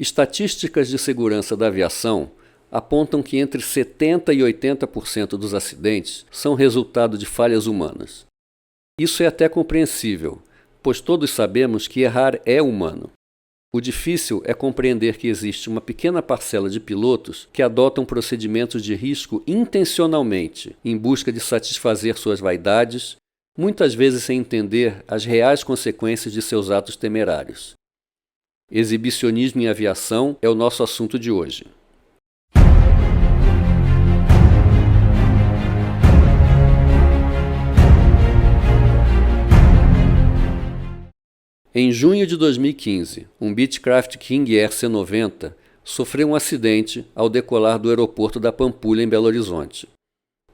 Estatísticas de segurança da aviação apontam que entre 70% e 80% dos acidentes são resultado de falhas humanas. Isso é até compreensível, pois todos sabemos que errar é humano. O difícil é compreender que existe uma pequena parcela de pilotos que adotam procedimentos de risco intencionalmente, em busca de satisfazer suas vaidades, muitas vezes sem entender as reais consequências de seus atos temerários. Exibicionismo em aviação é o nosso assunto de hoje. Em junho de 2015, um Beechcraft King Air C-90 sofreu um acidente ao decolar do aeroporto da Pampulha, em Belo Horizonte.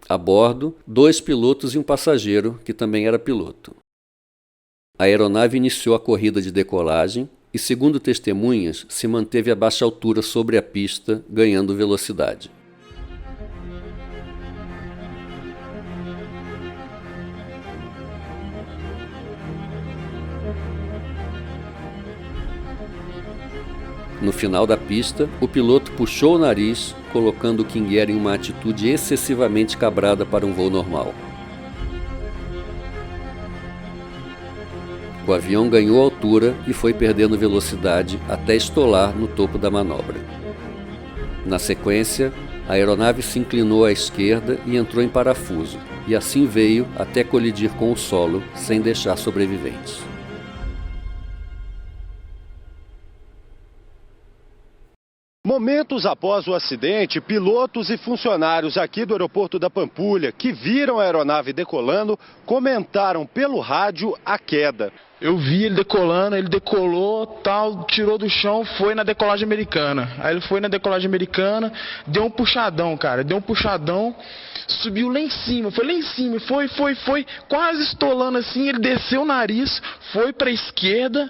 A bordo, 2 pilotos e um passageiro, que também era piloto. A aeronave iniciou a corrida de decolagem e, segundo testemunhas, se manteve a baixa altura sobre a pista, ganhando velocidade. No final da pista, o piloto puxou o nariz, colocando o King Air em uma atitude excessivamente cabrada para um voo normal. O avião ganhou altura e foi perdendo velocidade até estolar no topo da manobra. Na sequência, a aeronave se inclinou à esquerda e entrou em parafuso, e assim veio até colidir com o solo, sem deixar sobreviventes. Momentos após o acidente, pilotos e funcionários aqui do aeroporto da Pampulha, que viram a aeronave decolando, comentaram pelo rádio a queda. Eu vi ele decolando, ele decolou, tal, tirou do chão, foi na decolagem americana. Aí ele foi na decolagem americana, deu um puxadão, cara, subiu lá em cima, foi, quase estolando assim, ele desceu o nariz, foi pra esquerda,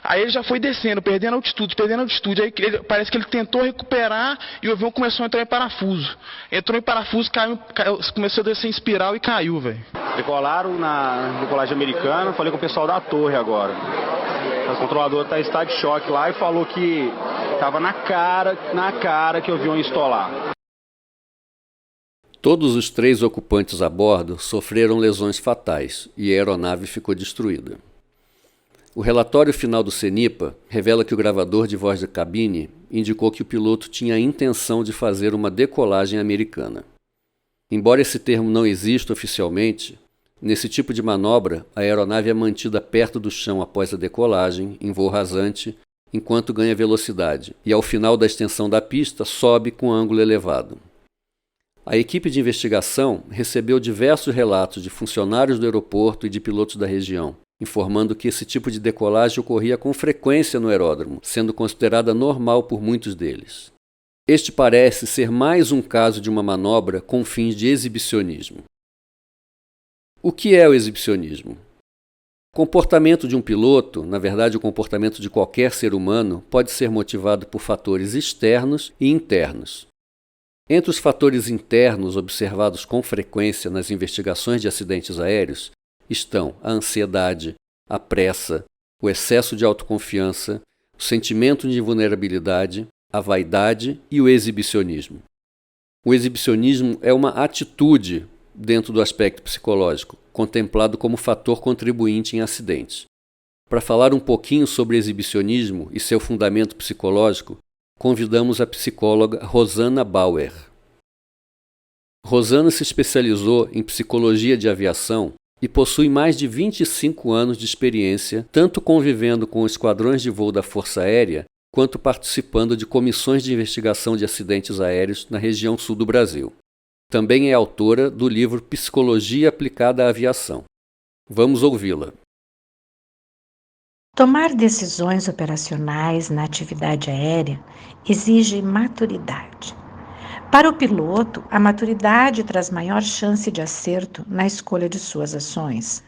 aí ele já foi descendo, perdendo altitude, aí parece que ele tentou recuperar e o avião começou a entrar em parafuso. Entrou em parafuso, caiu, começou a descer em espiral e caiu, velho. Decolaram na decolagem americana, falei com o pessoal da torre agora. O controlador está em estado de choque lá e falou que estava na cara que o avião ia estolar. Todos os 3 ocupantes a bordo sofreram lesões fatais e a aeronave ficou destruída. O relatório final do CENIPA revela que o gravador de voz da cabine indicou que o piloto tinha a intenção de fazer uma decolagem americana. Embora esse termo não exista oficialmente, nesse tipo de manobra, a aeronave é mantida perto do chão após a decolagem, em voo rasante, enquanto ganha velocidade, e ao final da extensão da pista sobe com ângulo elevado. A equipe de investigação recebeu diversos relatos de funcionários do aeroporto e de pilotos da região, informando que esse tipo de decolagem ocorria com frequência no aeródromo, sendo considerada normal por muitos deles. Este parece ser mais um caso de uma manobra com fins de exibicionismo. O que é o exibicionismo? O comportamento de um piloto, na verdade o comportamento de qualquer ser humano, pode ser motivado por fatores externos e internos. Entre os fatores internos observados com frequência nas investigações de acidentes aéreos estão a ansiedade, a pressa, o excesso de autoconfiança, o sentimento de vulnerabilidade, a vaidade e o exibicionismo. O exibicionismo é uma atitude dentro do aspecto psicológico, contemplado como fator contribuinte em acidentes. Para falar um pouquinho sobre exibicionismo e seu fundamento psicológico, convidamos a psicóloga Rosana Bauer. Rosana se especializou em psicologia de aviação e possui mais de 25 anos de experiência, tanto convivendo com esquadrões de voo da Força Aérea, quanto participando de comissões de investigação de acidentes aéreos na região sul do Brasil. Também é autora do livro Psicologia Aplicada à Aviação. Vamos ouvi-la. Tomar decisões operacionais na atividade aérea exige maturidade. Para o piloto, a maturidade traz maior chance de acerto na escolha de suas ações,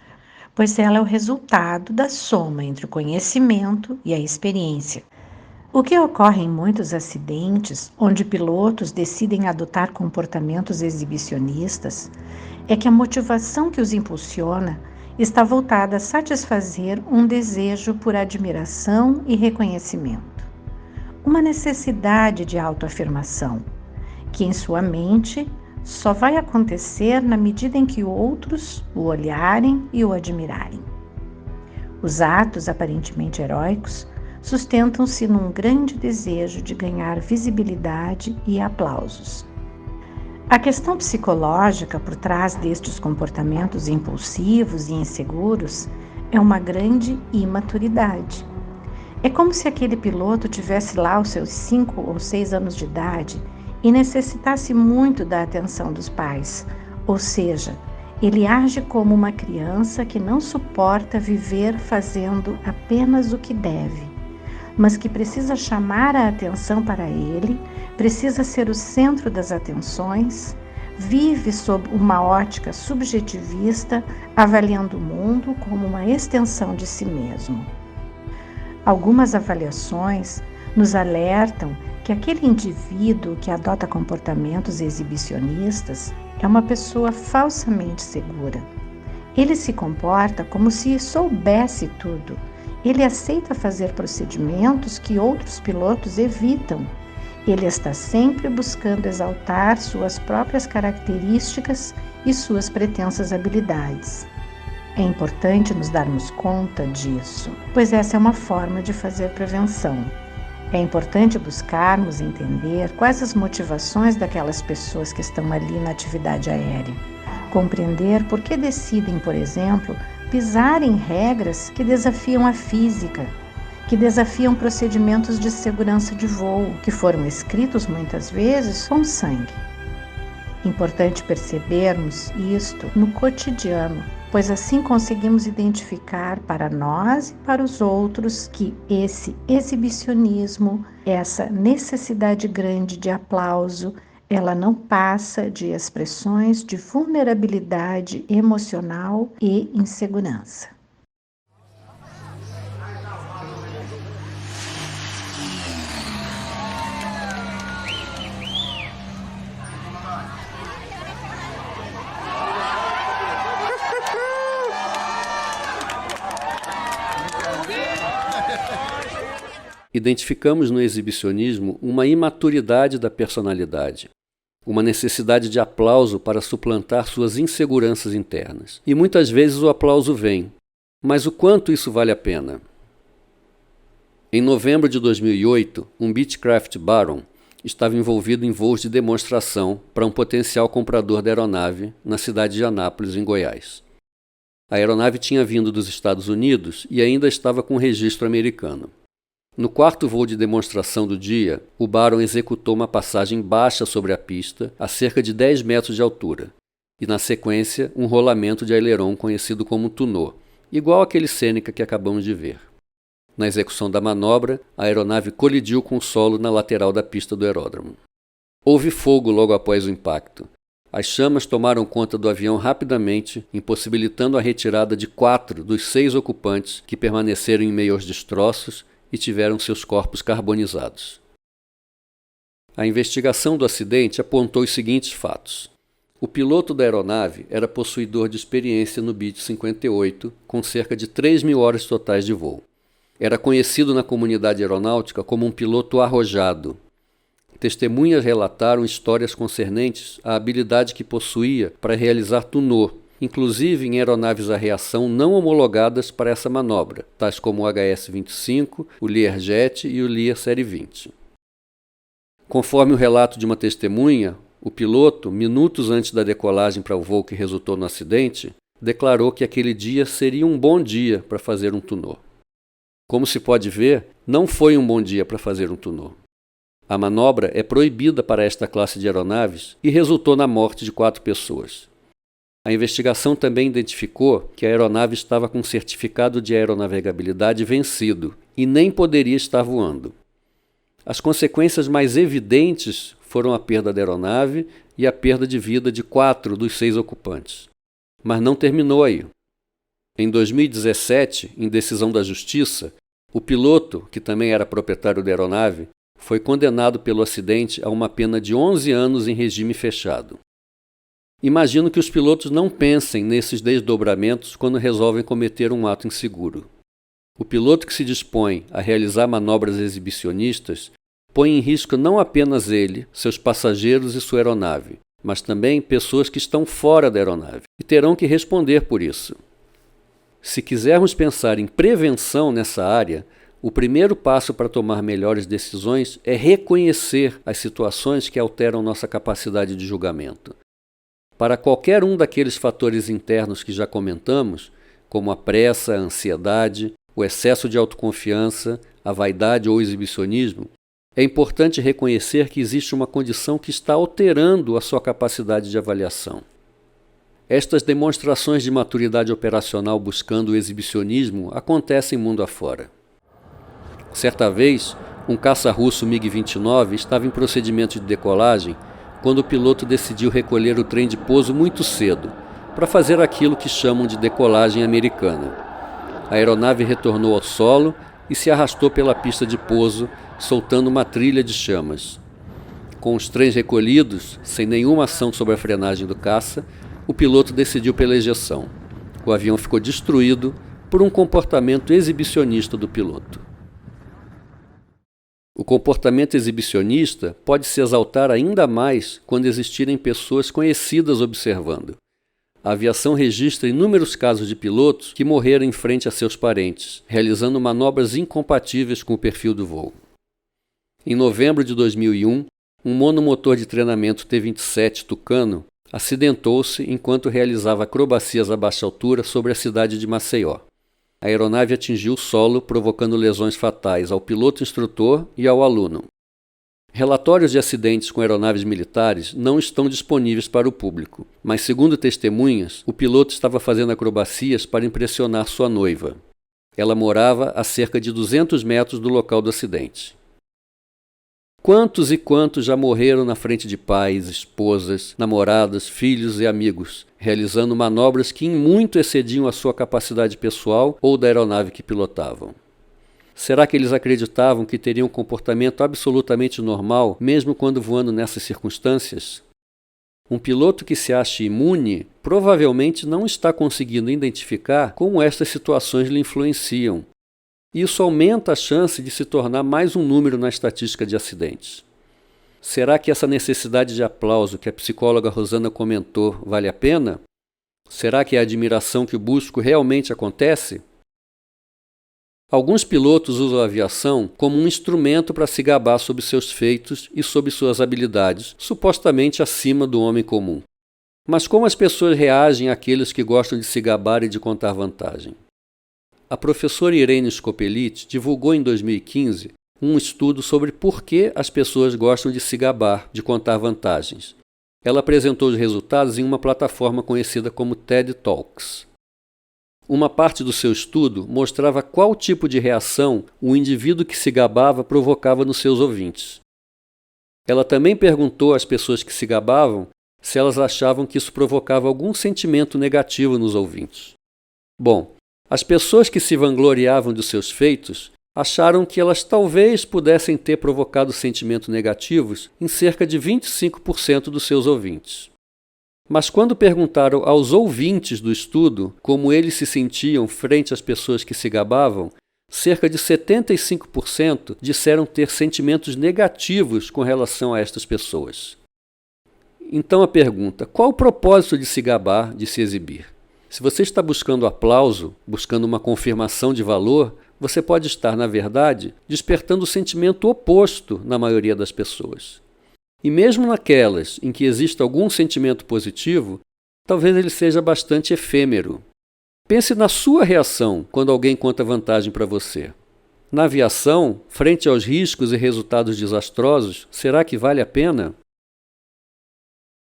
pois ela é o resultado da soma entre o conhecimento e a experiência. O que ocorre em muitos acidentes, onde pilotos decidem adotar comportamentos exibicionistas, é que a motivação que os impulsiona está voltada a satisfazer um desejo por admiração e reconhecimento. uma necessidade de autoafirmação, que em sua mente só vai acontecer na medida em que outros o olharem e o admirarem. Os atos aparentemente heróicos sustentam-se num grande desejo de ganhar visibilidade e aplausos. A questão psicológica por trás destes comportamentos impulsivos e inseguros é uma grande imaturidade. É como se aquele piloto tivesse lá os seus 5 ou 6 anos de idade e necessitasse muito da atenção dos pais, ou seja, ele age como uma criança que não suporta viver fazendo apenas o que deve, mas que precisa chamar a atenção para ele, precisa ser o centro das atenções, vive sob uma ótica subjetivista, avaliando o mundo como uma extensão de si mesmo. Algumas avaliações nos alertam que aquele indivíduo que adota comportamentos exibicionistas é uma pessoa falsamente segura. Ele se comporta como se soubesse tudo. Ele aceita fazer procedimentos que outros pilotos evitam. Ele está sempre buscando exaltar suas próprias características e suas pretensas habilidades. É importante nos darmos conta disso, pois essa é uma forma de fazer prevenção. É importante buscarmos entender quais as motivações daquelas pessoas que estão ali na atividade aérea. Compreender por que decidem, por exemplo, pisar em regras que desafiam a física, que desafiam procedimentos de segurança de voo, que foram escritos muitas vezes com sangue. Importante percebermos isto no cotidiano, pois assim conseguimos identificar para nós e para os outros que esse exibicionismo, essa necessidade grande de aplauso, ela não passa de expressões de vulnerabilidade emocional e insegurança. Identificamos no exibicionismo uma imaturidade da personalidade, uma necessidade de aplauso para suplantar suas inseguranças internas. E muitas vezes o aplauso vem, mas o quanto isso vale a pena? Em novembro de 2008, um Beechcraft Baron estava envolvido em voos de demonstração para um potencial comprador da aeronave na cidade de Anápolis, em Goiás. A aeronave tinha vindo dos Estados Unidos e ainda estava com registro americano. No quarto voo de demonstração do dia, o Baron executou uma passagem baixa sobre a pista, a cerca de 10 metros de altura, e na sequência um rolamento de aileron conhecido como tunô, igual àquele Seneca que acabamos de ver. Na execução da manobra, a aeronave colidiu com o solo na lateral da pista do aeródromo. Houve fogo logo após o impacto. As chamas tomaram conta do avião rapidamente, impossibilitando a retirada de 4 dos 6 ocupantes que permaneceram em meio aos destroços e tiveram seus corpos carbonizados. A investigação do acidente apontou os seguintes fatos. O piloto da aeronave era possuidor de experiência no Beech 58, com cerca de 3.000 horas totais de voo. Era conhecido na comunidade aeronáutica como um piloto arrojado. Testemunhas relataram histórias concernentes à habilidade que possuía para realizar tunô, inclusive em aeronaves a reação não homologadas para essa manobra, tais como o HS-25, o Learjet e o Lear Série 20. Conforme o relato de uma testemunha, o piloto, minutos antes da decolagem para o voo que resultou no acidente, declarou que aquele dia seria um bom dia para fazer um tunô. Como se pode ver, não foi um bom dia para fazer um tunô. A manobra é proibida para esta classe de aeronaves e resultou na morte de 4 pessoas. A investigação também identificou que a aeronave estava com certificado de aeronavegabilidade vencido e nem poderia estar voando. As consequências mais evidentes foram a perda da aeronave e a perda de vida de 4 dos 6 ocupantes. Mas não terminou aí. Em 2017, em decisão da Justiça, o piloto, que também era proprietário da aeronave, foi condenado pelo acidente a uma pena de 11 anos em regime fechado. Imagino que os pilotos não pensem nesses desdobramentos quando resolvem cometer um ato inseguro. O piloto que se dispõe a realizar manobras exibicionistas põe em risco não apenas ele, seus passageiros e sua aeronave, mas também pessoas que estão fora da aeronave e terão que responder por isso. Se quisermos pensar em prevenção nessa área, o primeiro passo para tomar melhores decisões é reconhecer as situações que alteram nossa capacidade de julgamento. Para qualquer um daqueles fatores internos que já comentamos, como a pressa, a ansiedade, o excesso de autoconfiança, a vaidade ou o exibicionismo, é importante reconhecer que existe uma condição que está alterando a sua capacidade de avaliação. Estas demonstrações de maturidade operacional buscando o exibicionismo acontecem mundo afora. Certa vez, um caça russo MiG-29 estava em procedimento de decolagem quando o piloto decidiu recolher o trem de pouso muito cedo, para fazer aquilo que chamam de decolagem americana. A aeronave retornou ao solo e se arrastou pela pista de pouso, soltando uma trilha de chamas. Com os trens recolhidos, sem nenhuma ação sobre a frenagem do caça, o piloto decidiu pela ejeção. O avião ficou destruído por um comportamento exibicionista do piloto. O comportamento exibicionista pode se exaltar ainda mais quando existirem pessoas conhecidas observando. A aviação registra inúmeros casos de pilotos que morreram em frente a seus parentes, realizando manobras incompatíveis com o perfil do voo. Em novembro de 2001, um monomotor de treinamento T-27 Tucano acidentou-se enquanto realizava acrobacias a baixa altura sobre a cidade de Maceió. A aeronave atingiu o solo, provocando lesões fatais ao piloto instrutor e ao aluno. Relatórios de acidentes com aeronaves militares não estão disponíveis para o público, mas, segundo testemunhas, o piloto estava fazendo acrobacias para impressionar sua noiva. Ela morava a cerca de 200 metros do local do acidente. Quantos e quantos já morreram na frente de pais, esposas, namoradas, filhos e amigos, realizando manobras que em muito excediam a sua capacidade pessoal ou da aeronave que pilotavam? Será que eles acreditavam que teriam um comportamento absolutamente normal, mesmo quando voando nessas circunstâncias? Um piloto que se acha imune provavelmente não está conseguindo identificar como estas situações lhe influenciam. Isso aumenta a chance de se tornar mais um número na estatística de acidentes. Será que essa necessidade de aplauso que a psicóloga Rosana comentou vale a pena? Será que a admiração que busco realmente acontece? Alguns pilotos usam a aviação como um instrumento para se gabar sobre seus feitos e sobre suas habilidades, supostamente acima do homem comum. Mas como as pessoas reagem àqueles que gostam de se gabar e de contar vantagem? A professora Irene Scopelite divulgou em 2015 um estudo sobre por que as pessoas gostam de se gabar, de contar vantagens. Ela apresentou os resultados em uma plataforma conhecida como TED Talks. Uma parte do seu estudo mostrava qual tipo de reação o indivíduo que se gabava provocava nos seus ouvintes. Ela também perguntou às pessoas que se gabavam se elas achavam que isso provocava algum sentimento negativo nos ouvintes. Bom, as pessoas que se vangloriavam dos seus feitos acharam que elas talvez pudessem ter provocado sentimentos negativos em cerca de 25% dos seus ouvintes. Mas quando perguntaram aos ouvintes do estudo como eles se sentiam frente às pessoas que se gabavam, cerca de 75% disseram ter sentimentos negativos com relação a estas pessoas. Então a pergunta: qual o propósito de se gabar, de se exibir? Se você está buscando aplauso, buscando uma confirmação de valor, você pode estar, na verdade, despertando o sentimento oposto na maioria das pessoas. E mesmo naquelas em que existe algum sentimento positivo, talvez ele seja bastante efêmero. Pense na sua reação quando alguém conta vantagem para você. Na aviação, frente aos riscos e resultados desastrosos, será que vale a pena?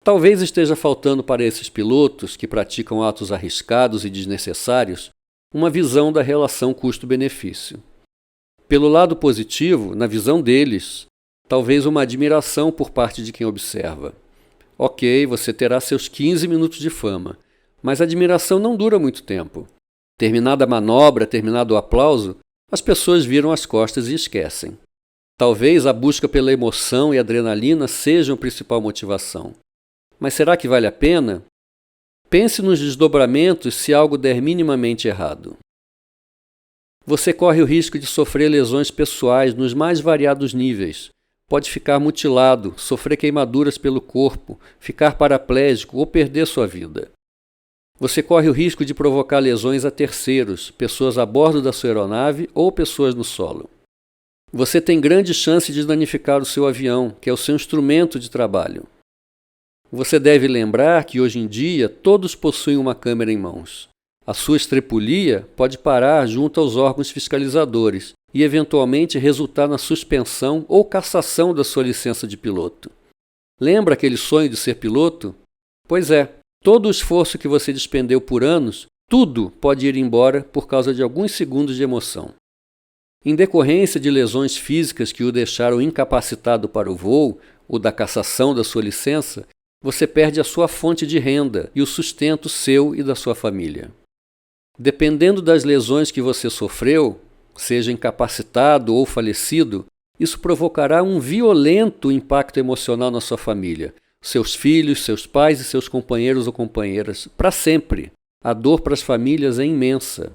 Talvez esteja faltando para esses pilotos que praticam atos arriscados e desnecessários uma visão da relação custo-benefício. Pelo lado positivo, na visão deles, talvez uma admiração por parte de quem observa. Ok, você terá seus 15 minutos de fama, mas a admiração não dura muito tempo. Terminada a manobra, terminado o aplauso, as pessoas viram as costas e esquecem. Talvez a busca pela emoção e adrenalina sejam a principal motivação. Mas será que vale a pena? Pense nos desdobramentos se algo der minimamente errado. Você corre o risco de sofrer lesões pessoais nos mais variados níveis, Pode ficar mutilado, sofrer queimaduras pelo corpo, ficar paraplégico ou perder sua vida. Você corre o risco de provocar lesões a terceiros, pessoas a bordo da sua aeronave ou pessoas no solo. Você tem grande chance de danificar o seu avião, que é o seu instrumento de trabalho. Você deve lembrar que hoje em dia todos possuem uma câmera em mãos. A sua estrepulia pode parar junto aos órgãos fiscalizadores e eventualmente resultar na suspensão ou cassação da sua licença de piloto. Lembra aquele sonho de ser piloto? Pois é, todo o esforço que você despendeu por anos, tudo pode ir embora por causa de alguns segundos de emoção. Em decorrência de lesões físicas que o deixaram incapacitado para o voo ou da cassação da sua licença, você perde a sua fonte de renda e o sustento seu e da sua família. Dependendo das lesões que você sofreu, seja incapacitado ou falecido, isso provocará um violento impacto emocional na sua família, seus filhos, seus pais e seus companheiros ou companheiras, para sempre. A dor para as famílias é imensa.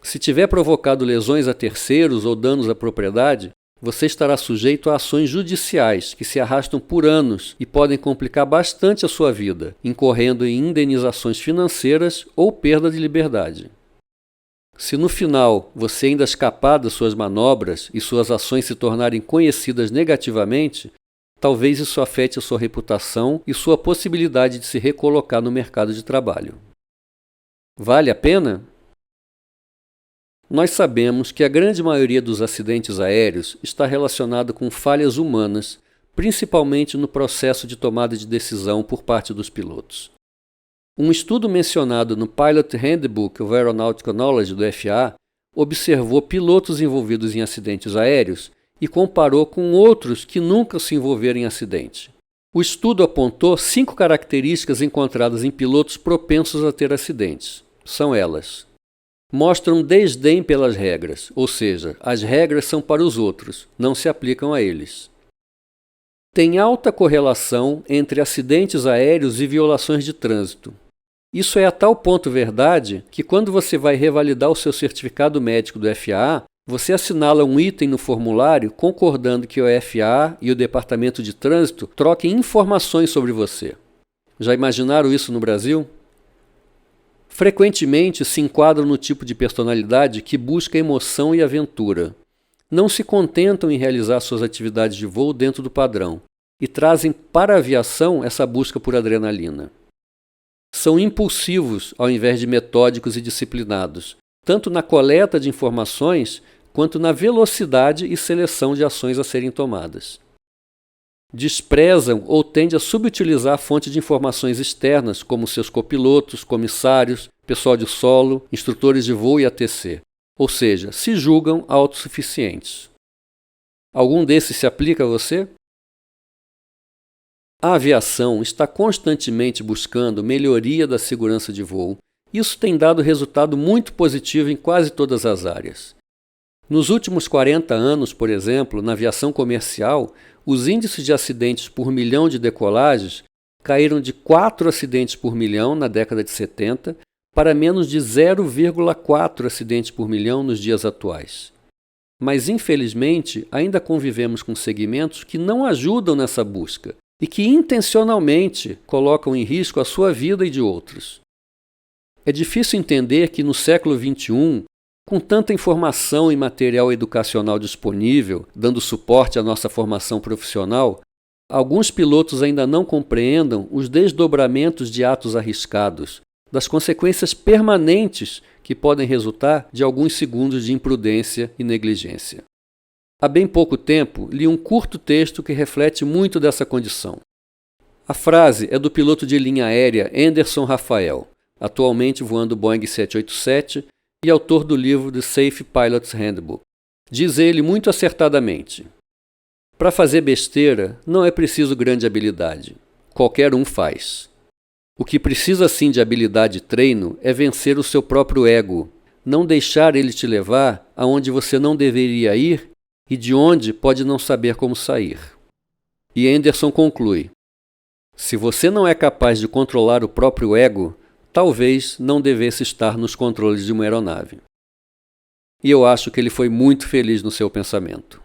Se tiver provocado lesões a terceiros ou danos à propriedade, você estará sujeito a ações judiciais que se arrastam por anos e podem complicar bastante a sua vida, incorrendo em indenizações financeiras ou perda de liberdade. Se no final você ainda escapar das suas manobras e suas ações se tornarem conhecidas negativamente, talvez isso afete a sua reputação e sua possibilidade de se recolocar no mercado de trabalho. Vale a pena? Nós sabemos que a grande maioria dos acidentes aéreos está relacionada com falhas humanas, principalmente no processo de tomada de decisão por parte dos pilotos. Um estudo mencionado no Pilot Handbook of Aeronautical Knowledge do FAA observou pilotos envolvidos em acidentes aéreos e comparou com outros que nunca se envolveram em acidente. O estudo apontou 5 características encontradas em pilotos propensos a ter acidentes. São elas: mostram desdém pelas regras, ou seja, as regras são para os outros, não se aplicam a eles. Tem alta correlação entre acidentes aéreos e violações de trânsito. Isso é a tal ponto verdade que quando você vai revalidar o seu certificado médico do FAA, você assinala um item no formulário concordando que o FAA e o Departamento de Trânsito troquem informações sobre você. Já imaginaram isso no Brasil? Frequentemente se enquadram no tipo de personalidade que busca emoção e aventura. Não se contentam em realizar suas atividades de voo dentro do padrão e trazem para a aviação essa busca por adrenalina. São impulsivos ao invés de metódicos e disciplinados, tanto na coleta de informações quanto na velocidade e seleção de ações a serem tomadas. Desprezam ou tendem a subutilizar a fonte de informações externas, como seus copilotos, comissários, pessoal de solo, instrutores de voo e ATC, ou seja, se julgam autossuficientes. Algum desses se aplica a você? A aviação está constantemente buscando melhoria da segurança de voo. Isso tem dado resultado muito positivo em quase todas as áreas. Nos últimos 40 anos, por exemplo, na aviação comercial, os índices de acidentes por milhão de decolagens caíram de 4 acidentes por milhão na década de 70 para menos de 0,4 acidentes por milhão nos dias atuais. Mas, infelizmente, ainda convivemos com segmentos que não ajudam nessa busca e que intencionalmente colocam em risco a sua vida e de outros. É difícil entender que no século XXI, com tanta informação e material educacional disponível, dando suporte à nossa formação profissional, alguns pilotos ainda não compreendam os desdobramentos de atos arriscados, das consequências permanentes que podem resultar de alguns segundos de imprudência e negligência. Há bem pouco tempo, li um curto texto que reflete muito dessa condição. A frase é do piloto de linha aérea Anderson Rafael, atualmente voando Boeing 787 e autor do livro The Safe Pilot's Handbook. Diz ele muito acertadamente: para fazer besteira não é preciso grande habilidade. Qualquer um faz. O que precisa sim de habilidade e treino é vencer o seu próprio ego, não deixar ele te levar aonde você não deveria ir e de onde pode não saber como sair. E Anderson conclui: se você não é capaz de controlar o próprio ego, talvez não devesse estar nos controles de uma aeronave. E eu acho que ele foi muito feliz no seu pensamento.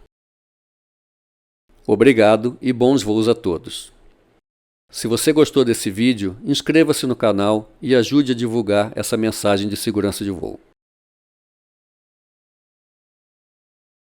Obrigado e bons voos a todos. Se você gostou desse vídeo, inscreva-se no canal e ajude a divulgar essa mensagem de segurança de voo.